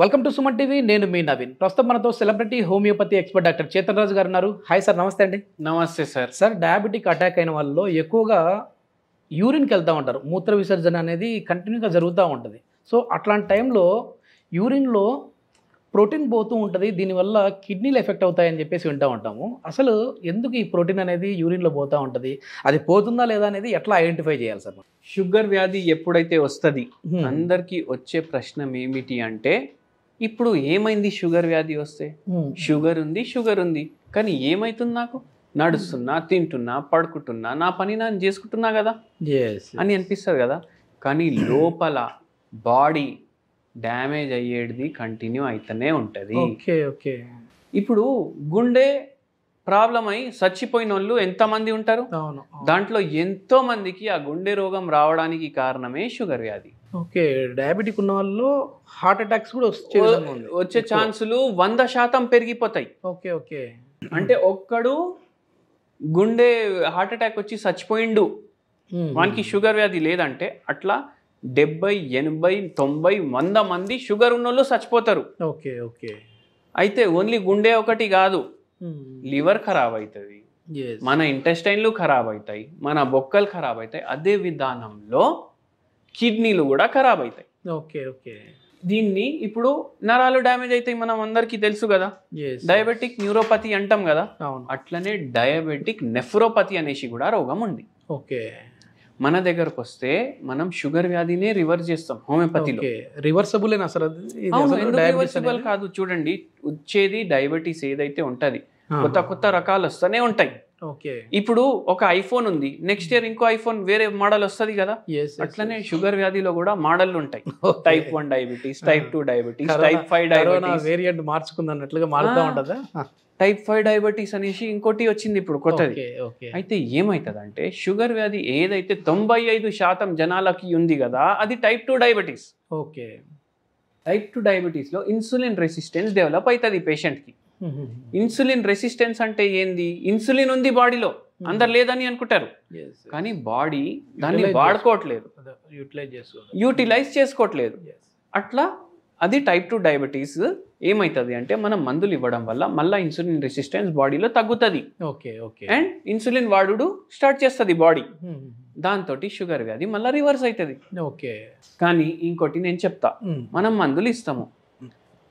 Welcome to Suman TV. నేను మీ నవీన్. ప్రస్తుతం మనతో celebrity homeopathy expert doctor Chetan Raju గారు ఉన్నారు. హాయ్ సార్, నమస్తే అండి. నమస్తే సార్. సార్, డయాబెటిక్ అటాక్ అయిన వాళ్ళలో ఎక్కువగా యూరిన్కి వెళ్తూ ఉంటారు. మూత్ర విసర్జన అనేది కంటిన్యూగా జరుగుతూ ఉంటుంది. సో అట్లాంటి టైంలో యూరిన్లో ప్రోటీన్ పోతూ ఉంటుంది. దీనివల్ల కిడ్నీలు ఎఫెక్ట్ అవుతాయని చెప్పేసి వింటూ ఉంటాము. అసలు ఎందుకు ఈ ప్రోటీన్ అనేది యూరిన్లో పోతూ ఉంటుంది, అది పోతుందా లేదా అనేది ఎట్లా ఐడెంటిఫై చేయాలి సార్? షుగర్ వ్యాధి ఎప్పుడైతే వస్తుంది అందరికీ వచ్చే ప్రశ్న ఏమిటి అంటే, ఇప్పుడు ఏమైంది షుగర్ వ్యాధి వస్తే? షుగర్ ఉంది కానీ ఏమైతుంది? నాకు నడుస్తున్నా, తింటున్నా, పడుకుంటున్నా, నా పని నేను చేసుకుంటున్నా కదా అని అనిపిస్తుంది కదా. కానీ లోపల బాడీ డ్యామేజ్ అయ్యేది కంటిన్యూ అయితేనే ఉంటుంది. ఇప్పుడు గుండె ప్రాబ్లం అయి చచ్చిపోయిన వాళ్ళు ఎంతమంది ఉంటారు? దాంట్లో ఎంతో మందికి ఆ గుండె రోగం రావడానికి కారణమే షుగర్ వ్యాధి. డయాబెటిక్ ఉన్న వాళ్ళు హార్ట్ అటాక్స్ కూడా వచ్చే ఛాన్సులు 100% పెరిగిపోతాయి. అంటే ఒక్కడు గుండె హార్ట్ అటాక్ వచ్చి చచ్చిపోయిండు, వానికి షుగర్ వ్యాధి లేదంటే అట్లా 70, 80, 90, 100 మంది షుగర్ ఉన్నోళ్ళు చచ్చిపోతారు. అయితే ఓన్లీ గుండె ఒకటి కాదు, లివర్ ఖరాబ్ అవుతుంది, మన ఇంటెస్టైన్లు ఖరాబ్ అవుతాయి, మన బొక్కలు ఖరాబ్ అవుతాయి, అదే విధానంలో కిడ్నీలు కూడా ఖరాబ్ అవుతాయి. దీన్ని ఇప్పుడు నరాలు డ్యామేజ్ అవుతాయి, మనం అందరికీ తెలుసు కదా. డయాబెటిక్ న్యూరోపతి అంటాం కదా, అట్లనే డయాబెటిక్ నెఫ్రోపతి అనేసి కూడా రోగం ఉంది. మన దగ్గరకు వస్తే మనం షుగర్ వ్యాధినే రివర్స్ చేస్తాం హోమియోపతిలో. రివర్సబుల్ రివర్సిబుల్ కాదు. చూడండి, వచ్చేది డయాబెటీస్ ఏదైతే ఉంటది, కొత్త కొత్త రకాలు వస్తూనే ఉంటాయి. ఇప్పుడు ఒక ఐఫోన్ ఉంది, నెక్స్ట్ ఇయర్ ఇంకో ఐఫోన్ వేరే మోడల్ వస్తుంది కదా. అట్లనే షుగర్ వ్యాధిలో కూడా మోడల్ ఉంటాయి. Type 1 diabetes, type 2 diabetes, type 5 diabetes, variant మార్చుకున్నట్లుగా మారుతూ ఉంటుందా? టైప్ 5 డయాబెటీస్ అనేసి ఇంకోటి వచ్చింది ఇప్పుడు కొత్తది. అయితే ఏమవుతుంది అంటే, షుగర్ వ్యాధి ఏదైతే 95% జనాలకి ఉంది కదా, అది టైప్ 2 డయాబెటీస్. టైప్ 2 డయాబెటీస్ లో ఇన్సులిన్ రెసిస్టెన్స్ డెవలప్ అవుతుంది పేషెంట్ కి. ఇన్సులిన్ రెసిస్టెన్స్ అంటే ఏంది? ఇన్సులిన్ ఉంది బాడీలో, అందరు లేదని అనుకుంటారు, కానీ బాడీ దాన్ని వాడుకోవట్లేదు, యూటిలైజ్ చేసుకోవట్లేదు. అట్లా అది టైప్ 2 డయాబెటీస్. ఏమవుతుంది అంటే, మనం మందులు ఇవ్వడం వల్ల మళ్ళీ ఇన్సులిన్ రెసిస్టెన్స్ బాడీలో తగ్గుతుంది అండ్ ఇన్సులిన్ వాడుడు స్టార్ట్ చేస్తుంది బాడీ. దాంతో షుగర్ వ్యాధి మళ్ళీ రివర్స్ అవుతుంది. కానీ ఇంకోటి నేను చెప్తా, మనం మందులు ఇస్తాము,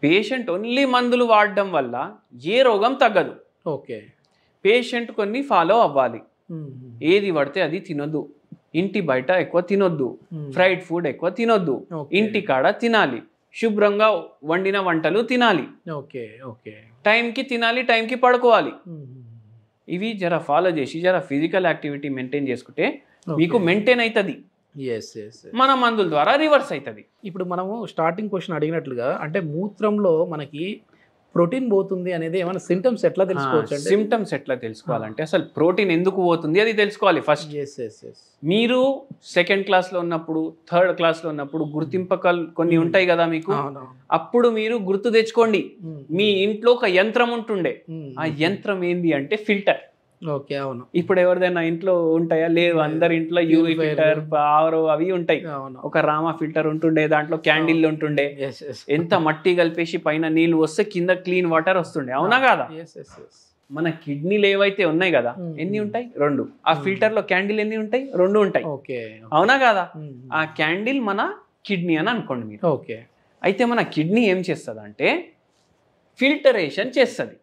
పేషెంట్ ఓన్లీ మందులు వాడడం వల్ల ఏ రోగం తగ్గదు. పేషెంట్ కొన్ని ఫాలో అవ్వాలి. ఏది పడితే అది తినొద్దు, ఇంటి బయట ఎక్కువ తినొద్దు, ఫ్రైడ్ ఫుడ్ ఎక్కువ తినొద్దు, ఇంటి కాడ తినాలి, శుభ్రంగా వండిన వంటలు తినాలి, టైంకి తినాలి, టైంకి పడుకోవాలి. ఇవి జర ఫాలో చేసి జర ఫిజికల్ యాక్టివిటీ మెయింటైన్ చేసుకుంటే మీకు మెయింటైన్ అవుతుంది. మన మందుల ద్వారా రివర్స్ అవుతుంది. ఇప్పుడు మనము స్టార్టింగ్ క్వశ్చన్ అడిగినట్లుగా, అంటే మూత్రంలో మనకి ప్రోటీన్ పోతుంది అనేది ఏమైనా సిమ్టమ్స్ ఎట్లా తెలుసుకోవచ్చు? సిమ్టమ్స్ ఎట్లా తెలుసుకోవాలంటే, అసలు ప్రోటీన్ ఎందుకు పోతుంది అది తెలుసుకోవాలి ఫస్ట్. మీరు 2nd క్లాస్లో ఉన్నప్పుడు, 3rd క్లాస్లో ఉన్నప్పుడు గుర్తింపకలు కొన్ని ఉంటాయి కదా మీకు, అప్పుడు మీరు గుర్తు తెచ్చుకోండి. మీ ఇంట్లో ఒక యంత్రం ఉంటుండే, ఆ యంత్రం ఏంది అంటే ఫిల్టర్. ఇప్పుడు ఎవరిదైనా ఇంట్లో ఉంటాయా? లేవు, అందరి ఇంట్లో యూవి ఫిల్టర్, ఆరో అవి ఉంటాయి. ఒక రామా ఫిల్టర్ ఉంటుండే, దాంట్లో క్యాండిల్ ఉంటుండే, ఎంత మట్టి కలిపేసి పైన నీళ్లు వస్తే కింద క్లీన్ వాటర్ వస్తుండే, అవునా కాదా? మన కిడ్నీలు ఏవైతే ఉన్నాయి కదా, ఎన్ని ఉంటాయి? 2. ఆ ఫిల్టర్ లో క్యాండిల్ ఎన్ని ఉంటాయి? 2 ఉంటాయి, అవునా కాదా? ఆ క్యాండిల్ మన కిడ్నీ అని అనుకోండి మీరు. అయితే మన కిడ్నీ ఏం చేస్తుంది అంటే ఫిల్టరేషన్ చేస్తుంది.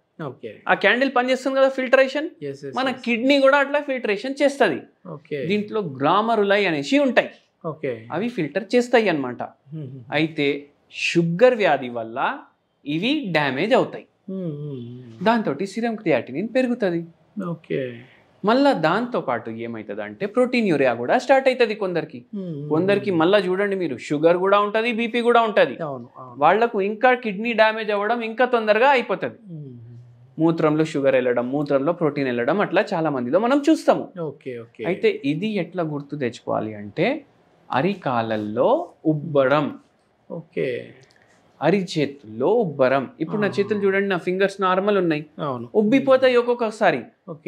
ఆ క్యాండిల్ పనిచేస్తుంది కదా ఫిల్టరేషన్, మన కిడ్నీ కూడా అట్లా ఫిల్టరేషన్ చేస్తుంది. దీంట్లో గ్లామరులై అనేసి ఉంటాయి, అవి ఫిల్టర్ చేస్తాయి అన్నమాట. అయితే షుగర్ వ్యాధి వల్ల ఇవి డ్యామేజ్ అవుతాయి. దాంతో సిరం క్రియాటినిన్ పెరుగుతుంది. మళ్ళా దాంతో పాటు ఏమవుతుంది అంటే ప్రోటీన్ యూరియా కూడా స్టార్ట్ అవుతుంది కొందరికి. మళ్ళీ చూడండి మీరు, షుగర్ కూడా ఉంటుంది, బీపీ కూడా ఉంటుంది. వాళ్లకు ఇంకా కిడ్నీ డ్యామేజ్ అవ్వడం ఇంకా తొందరగా అయిపోతుంది. మూత్రంలో షుగర్ వెళ్ళడం, మూత్రంలో ప్రోటీన్ వెళ్ళడం, అట్లా చాలా మందిలో మనం చూస్తాము. అయితే ఇది ఎట్లా గుర్తు తెచ్చుకోవాలి అంటే, అరికాలల్లో ఉబ్బడం. అరిచేతుల్లో ఉబ్బరం. ఇప్పుడు నా చేతులు చూడండి, నా ఫింగర్స్ నార్మల్ ఉన్నాయి, అవును ఉబ్బిపోతాయి ఒక్కొక్కసారి.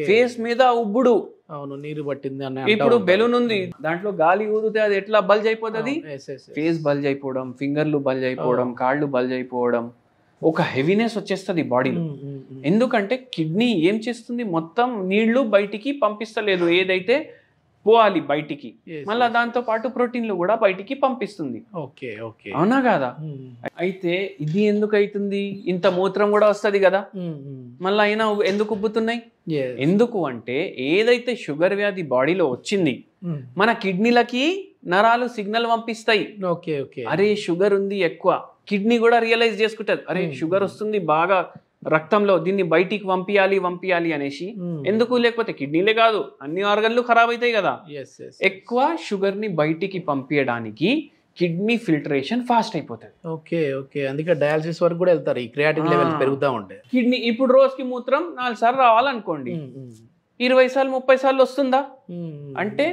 ఫేస్ మీద ఉబ్బుడు. అవును, నీరు పట్టింది అని. ఇప్పుడు బెలూన్ ఉంది, దాంట్లో గాలి ఊదితే అది ఎట్లా బల్జ్ అయిపోతుంది. ఫేస్ బల్జ్ అయిపోవడం, ఫింగర్లు బల్జ్ అయిపోవడం, కాళ్ళు బల్జ్ అయిపోవడం, ఒక హెవీనెస్ వచ్చేస్తుంది బాడీలో. ఎందుకంటే కిడ్నీ ఏం చేస్తుంది, మొత్తం నీళ్లు బయటికి పంపిస్తలేదు, ఏదైతే పోవాలి బయటికి, మళ్ళీ దాంతో పాటు ప్రోటీన్లు కూడా బయటికి పంపిస్తుంది. అవునా కదా? అయితే ఇది ఎందుకు అవుతుంది, ఇంత మూత్రం కూడా వస్తుంది కదా, మళ్ళీ అయినా ఎందుకు ఉబ్బుతున్నాయి? ఎందుకు అంటే ఏదైతే షుగర్ వ్యాధి బాడీలో వచ్చింది, మన కిడ్నీలకి నరాలు సిగ్నల్ పంపిస్తాయి. అరే షుగర్ ఉంది ఎక్కువ, కిడ్నీ కూడా రియలైజ్ చేసుకుంటది, అరే షుగర్ వస్తుంది బాగా రక్తంలో, దీన్ని బయటికి పంపించాలి అనేసి. ఎందుకు? లేకపోతే కిడ్నీలే కాదు, అన్ని ఆర్గన్లు ఖరాబ్ అవుతాయి కదా. ఎక్కువ షుగర్ ని బయటికి పంపించడానికి కిడ్నీ ఫిల్టరేషన్ ఫాస్ట్ అయిపోతుంది. అందుకే డయాలసిస్ వరకు కూడా వెళ్తారు, ఈ క్రియాటిన్ లెవెల్స్ పెరుగుతూ ఉంటాయి. కిడ్నీ ఇప్పుడు రోజుకి మూత్రం 4 సార్లు రావాలనుకోండి, 20 సార్లు 30 సార్లు వస్తుందా? అంటే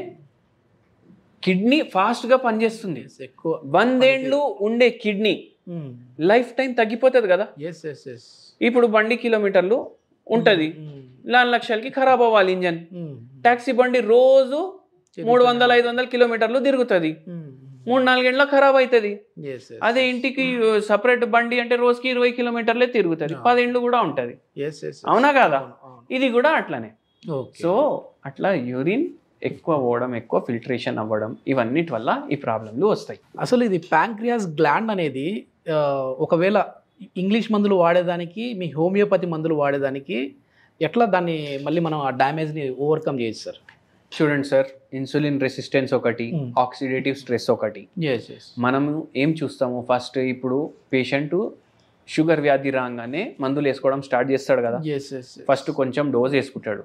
కిడ్నీ ఫాస్ట్ గా పనిచేస్తుంది. 100 ఏళ్ళు ఉండే కిడ్నీ లైఫ్ టైం తగ్గిపోతుంది కదా. ఇప్పుడు బండి కిలోమీటర్లు ఉంటది, 4 లక్షలకి ఖరాబ్ అవ్వాలి ఇంజన్. టాక్సీ బండి రోజు 300-500 కిలోమీటర్లు తిరుగుతుంది, 3-4 ఏళ్ళ ఖరాబ్ అవుతుంది. అదే ఇంటికి సపరేట్ బండి అంటే రోజుకి 20 కిలోమీటర్లే తిరుగుతుంది, 10 ఏళ్ళు కూడా ఉంటది. అవునా కదా? ఇది కూడా అట్లనే. సో అట్లా యూరిన్ ఎక్కువ పోవడం, ఎక్కువ ఫిల్టరేషన్ అవ్వడం, ఇవన్నిటి వల్ల ఈ ప్రాబ్లంలు వస్తాయి. అసలు ఇది ప్యాంక్రియాస్ గ్లాండ్ అనేది ఒకవేళ ఇంగ్లీష్ మందులు వాడేదానికి, మీ హోమియోపతి మందులు వాడేదానికి ఎట్లా దాన్ని మళ్ళీ మనం ఆ డ్యామేజ్ని ఓవర్కమ్ చేయొచ్చు సార్? చూడండి సార్, ఇన్సులిన్ రెసిస్టెన్స్ ఒకటి, ఆక్సిడేటివ్ స్ట్రెస్ ఒకటి. మనము ఏం చూస్తాము, ఫస్ట్ ఇప్పుడు పేషెంట్ షుగర్ వ్యాధి రాగానే మందులు వేసుకోవడం స్టార్ట్ చేస్తాడు కదా. ఫస్ట్ కొంచెం డోస్ వేసుకుంటాడు,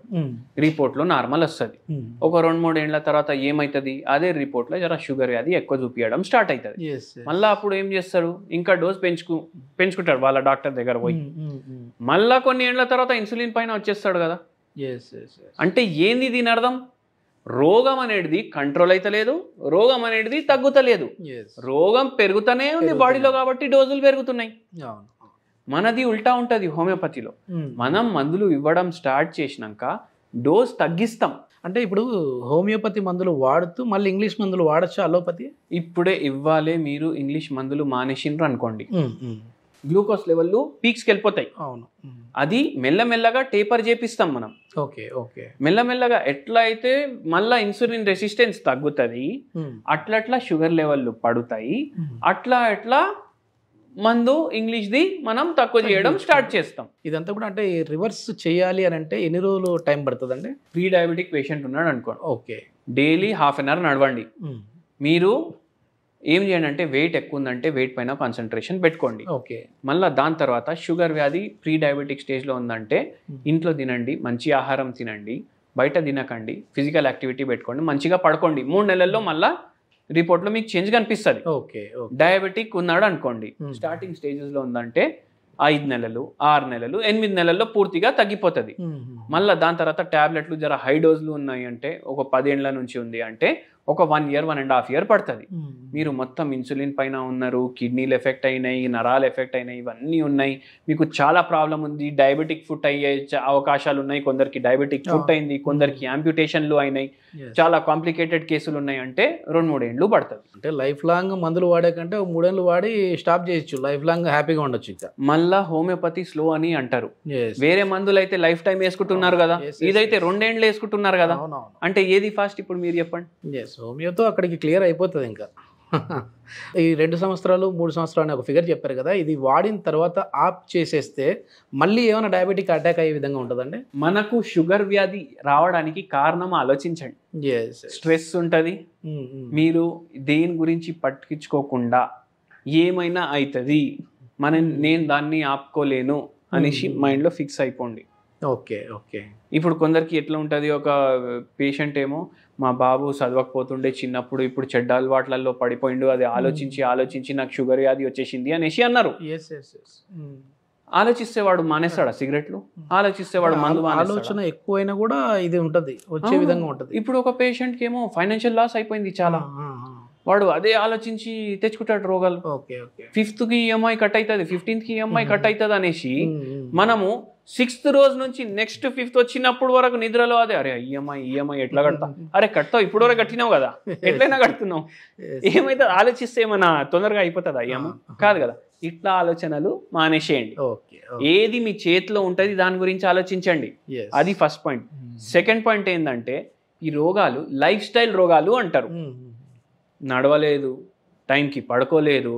రిపోర్ట్ లో నార్మల్ వస్తుంది. ఒక 2-3 ఏళ్ల తర్వాత ఏమైతుంది, అదే రిపోర్ట్ లో జర షుగర్ వ్యాధి ఎక్కువ చూపించడం స్టార్ట్ అవుతుంది. మళ్ళీ అప్పుడు ఏం చేస్తాడు, ఇంకా డోస్ పెంచుకుంటాడు వాళ్ళ డాక్టర్ దగ్గర పోయి. మళ్ళా కొన్ని ఏళ్ల తర్వాత ఇన్సులిన్ పైన వచ్చేస్తాడు కదా. అంటే ఏంది దీని అర్థం, రోగం అనేది కంట్రోల్ అయితలేదు, రోగం అనేది తగ్గుతలేదు, రోగం పెరుగుతూనే ఉంది బాడీలో, కాబట్టి డోసులు పెరుగుతున్నాయి. మనది ఉల్టా ఉంటుంది హోమియోపతిలో. మనం మందులు ఇవ్వడం స్టార్ట్ చేసినాక డోస్ తగ్గిస్తాం. అంటే ఇప్పుడు హోమియోపతి మందులు వాడుతూ మళ్ళీ ఇంగ్లీష్ మందులు వాడచ్చా అలోపతి? ఇప్పుడే ఇవ్వాలే మీరు ఇంగ్లీష్ మందులు మానేసిండ్రు అనుకోండి, గ్లూకోజ్ లెవెల్లు పీక్స్కి వెళ్ళిపోతాయి. అవును, అది మెల్లమెల్లగా టేపర్ చేపిస్తాం మనం. మెల్లమెల్లగా ఎట్లా అయితే మళ్ళా ఇన్సులిన్ రెసిస్టెన్స్ తగ్గుతుంది, అట్లట్లా షుగర్ లెవెల్లు పడుతాయి, అట్లా మందు ఇంగ్లీష్ది మనం తక్కువ చేయడం స్టార్ట్ చేస్తాం. ఇదంతా కూడా అంటే రివర్స్ చేయాలి అని అంటే ఎన్ని రోజులు టైం పడుతుంది అంటే? ప్రీ డయాబెటిక్ పేషెంట్ ఉన్నాడు అనుకోండి, డైలీ ½ అన్ అవర్ నడవండి. మీరు ఏం చేయండి అంటే, వెయిట్ ఎక్కువ ఉందంటే వెయిట్ పైన కాన్సన్ట్రేషన్ పెట్టుకోండి. మళ్ళీ దాని తర్వాత షుగర్ వ్యాధి ప్రీ డయాబెటిక్ స్టేజ్లో ఉందంటే ఇంట్లో తినండి, మంచి ఆహారం తినండి, బయట తినకండి, ఫిజికల్ యాక్టివిటీ పెట్టుకోండి, మంచిగా పడుకోండి. 3 నెలల్లో మళ్ళీ రిపోర్ట్లో మీకు చేంజ్ కనిపిస్తుంది. డయాబెటిక్ ఉన్నాడు అనుకోండి, స్టార్టింగ్ స్టేజెస్లో ఉందంటే 5 నెలలు, 6 నెలలు, 8 నెలల్లో పూర్తిగా తగ్గిపోతుంది. మళ్ళీ దాని తర్వాత ట్యాబ్లెట్లు జర హై డోస్లు ఉన్నాయి అంటే, ఒక 10 ఏళ్ల నుంచి ఉంది అంటే ఒక 1 year 1.5 years పడుతుంది. మీరు మొత్తం ఇన్సులిన్ పైన ఉన్నారు, కిడ్నీలు ఎఫెక్ట్ అయినాయి, నరాలు ఎఫెక్ట్ అయినాయి, ఇవన్నీ ఉన్నాయి, మీకు చాలా ప్రాబ్లం ఉంది, డయాబెటిక్ ఫుట్ అయ్యే అవకాశాలు ఉన్నాయి, కొందరికి డయాబెటిక్ ఫుట్ అయింది, కొందరికి యాంప్యుటేషన్లు అయినాయి, చాలా కాంప్లికేటెడ్ కేసులు ఉన్నాయి అంటే 2-3 ఏళ్ళు పడుతుంది. అంటే లైఫ్ లాంగ్ మందులు వాడే కంటే 3 ఏళ్ళు వాడి స్టాప్ చేయొచ్చు, లైఫ్ లాంగ్ హ్యాపీగా ఉండొచ్చు. ఇంకా మళ్ళా హోమియోపతి స్లో అని అంటారు. వేరే మందులు అయితే లైఫ్ టైం వేసుకుంటున్నారు కదా, ఇదైతే 2 ఏళ్ళు వేసుకుంటున్నారు కదా. అంటే ఏది ఫాస్ట్ ఇప్పుడు మీరు చెప్పండి. హోమియోతో అక్కడికి క్లియర్ అయిపోతుంది. ఇంకా ఈ 2 సంవత్సరాలు 3 సంవత్సరాలు అని ఒక ఫిగర్ చెప్పారు కదా, ఇది వాడిన తర్వాత ఆప్ చేసేస్తే మళ్ళీ ఏమైనా డయాబెటిక్ అటాక్ అయ్యే విధంగా ఉంటుందండి? మనకు షుగర్ వ్యాధి రావడానికి కారణం ఆలోచించండి. స్ట్రెస్ ఉంటుంది, మీరు దేని గురించి పట్టించుకోకుండా ఏమైనా అవుతుంది, నేను దాన్ని ఆపుకోలేను అనేసి మైండ్లో ఫిక్స్ అయిపోండి. ఇప్పుడు కొందరికి ఎట్లా ఉంటుంది, ఒక పేషెంట్ ఏమో మా బాబు చదవకపోతుండే చిన్నప్పుడు, ఇప్పుడు చెడ్డ అలవాట్లలో పడిపోయిండు, అది ఆలోచించి నాకు షుగర్ వ్యాధి వచ్చేసింది అనేసి అన్నారు. ఆలోచిస్తేవాడు మానేస్తాడా సిగరెట్లు? ఆలోచిస్తేవాడు మందు ఆలోచన ఎక్కువైనా కూడా ఇది ఉంటుంది, వచ్చే విధంగా ఉంటుంది. ఇప్పుడు ఒక పేషెంట్కి ఏమో ఫైనాన్షియల్ లాస్ అయిపోయింది చాలా, వాడు అదే ఆలోచించి తెచ్చుకుంటాడు రోగాలు. ఓకే ఓకే 5th కి ఈఎంఐ కట్ అవుతుంది, 15th కి ఈఎంఐ కట్ అవుతుంది అనేసి మనము 6th రోజు నుంచి నెక్స్ట్ 5th వచ్చినప్పుడు వరకు నిద్రలో అదే అరే ఈఎంఐ ఎట్లా కడతా, అరే కడతావు ఇప్పుడు వరకు కట్టినావు కదా ఎట్లయినా కడుతున్నావు, ఏమైతే ఆలోచిస్తే ఏమన్నా తొందరగా అయిపోతుందా ఈఎంఐ? కాదు కదా. ఇట్లా ఆలోచనలు మానేసేయండి. ఏది మీ చేతిలో ఉంటుంది దాని గురించి ఆలోచించండి. అది ఫస్ట్ పాయింట్. సెకండ్ పాయింట్ ఏంటంటే ఈ రోగాలు లైఫ్ స్టైల్ రోగాలు అంటారు. నడవలేదు, టైంకి పడుకోలేదు,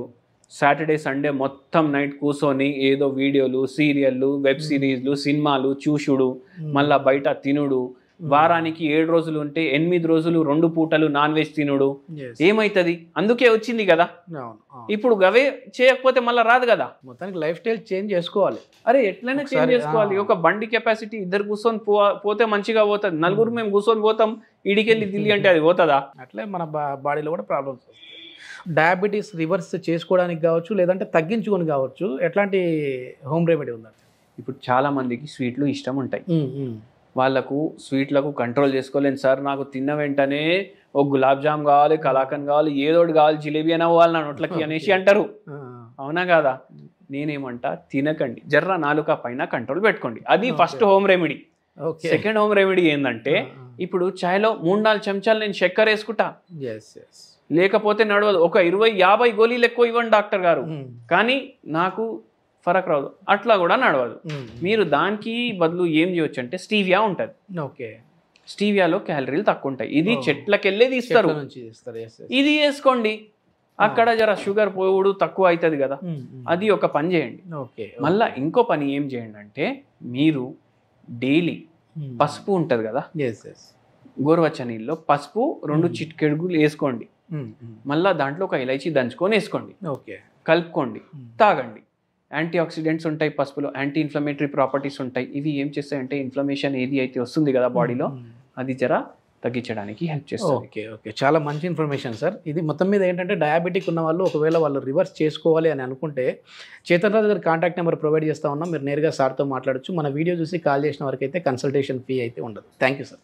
సాటర్డే సండే మొత్తం నైట్ కూర్చొని ఏదో వీడియోలు, సీరియళ్ళు, వెబ్ సిరీస్లు, సినిమాలు చూసుడు, మళ్ళా బయట తినుడు, వారానికి 7 రోజులు ఉంటే 8 రోజులు 2 పూటలు నాన్ వెజ్ తినుడు, ఏమైతుంది? అందుకే వచ్చింది కదా. ఇప్పుడు అవే చేయకపోతే మళ్ళీ రాదు కదా. మొత్తానికి లైఫ్ స్టైల్ చేంజ్ చేసుకోవాలి. అరే ఎట్లయినా చేంజ్ చేసుకోవాలి. ఒక బండి కెపాసిటీ 2 కూర్చొని పోతే మంచిగా పోతుంది. 4 మేము కూర్చొని పోతాం, ఇడికెళ్ళి ఢిల్లీ అంటే అది పోతుందా? అట్లే మన బాడీలో కూడా ప్రాబ్లమ్స్ వస్తాయి. డయాబెటీస్ రివర్స్ చేసుకోవడానికి కావచ్చు, లేదంటే తగ్గించుకొని కావచ్చు, ఎట్లాంటి హోమ్ రెమెడీ ఉందండి? ఇప్పుడు చాలా మందికి స్వీట్లు ఇష్టం ఉంటాయి. వాళ్ళకు స్వీట్లకు కంట్రోల్ చేసుకోలేను సార్, నాకు తిన్న వెంటనే ఒక గులాబ్ జామ్ కావాలి, కలాకండ్ కావాలి, ఏదోటి కావాలి, జిలేబీ అయినా పోవాలి నా నోట్లకి అనేసి అంటారు. అవునా కాదా? నేనేమంటా, తినకండి, జర్ర నాలుక పైన కంట్రోల్ పెట్టుకోండి. అది first home remedy. Second home remedy ఏంటంటే, ఇప్పుడు చాయ్లో 3-4 చెంచాలు నేను చక్కెర వేసుకుంటా, లేకపోతే నడవదు. ఒక 20-50 గోళీలు ఎక్కువ ఇవ్వండి డాక్టర్ గారు, కానీ నాకు ఫరక్ రాదు, అట్లా కూడా నడవదు. మీరు దానికి బదులు ఏం చేయొచ్చు అంటే స్టీవియా ఉంటుంది. స్టీవియాలో క్యాలరీలు తక్కువ ఉంటాయి. ఇది చెట్లకెళ్ళే తీస్తారు, ఇది వేసుకోండి. అక్కడ జర షుగర్ పోవుడు తక్కువ అవుతుంది కదా. అది ఒక పని చేయండి. మళ్ళా ఇంకో పని ఏం చేయండి అంటే, మీరు డైలీ పసుపు ఉంటుంది కదా, గోరువెచ్చని నీళ్ళలో పసుపు 2 చిటికెడుగులు వేసుకోండి. మళ్ళా దాంట్లో ఒక ఇలైచీ దంచుకొని వేసుకోండి, కలుపుకోండి, తాగండి. యాంటీ ఆక్సిడెంట్స్ ఉంటాయి పసుపులో, యాంటీ ఇన్ఫ్లమేటరీ ప్రాపర్టీస్ ఉంటాయి. ఇవి ఏం చేస్తాయంటే ఇన్ఫ్లమేషన్ ఏది అయితే వస్తుంది కదా బాడీలో, అది జర తగ్గించడానికి హెల్ప్ చేస్తుంది. ఓకే చాలా మంచి ఇన్ఫర్మేషన్ సార్. ఇది మొత్తం మీద ఏంటంటే డయాబెటిక్ ఉన్న వాళ్ళు ఒకవేళ వాళ్ళు రివర్స్ చేసుకోవాలి అని అనుకుంటే చేతన్ రాజు గారి కాంటాక్ట్ నెంబర్ ప్రొవైడ్ చేస్తా ఉన్నాం. మీరు నేరుగా సార్తో మాట్లాడచ్చు. మన వీడియో చూసి కాల్ చేసిన వరకు అయితే కన్సల్టేషన్ ఫీ అయితే ఉండదు. Thank you sir.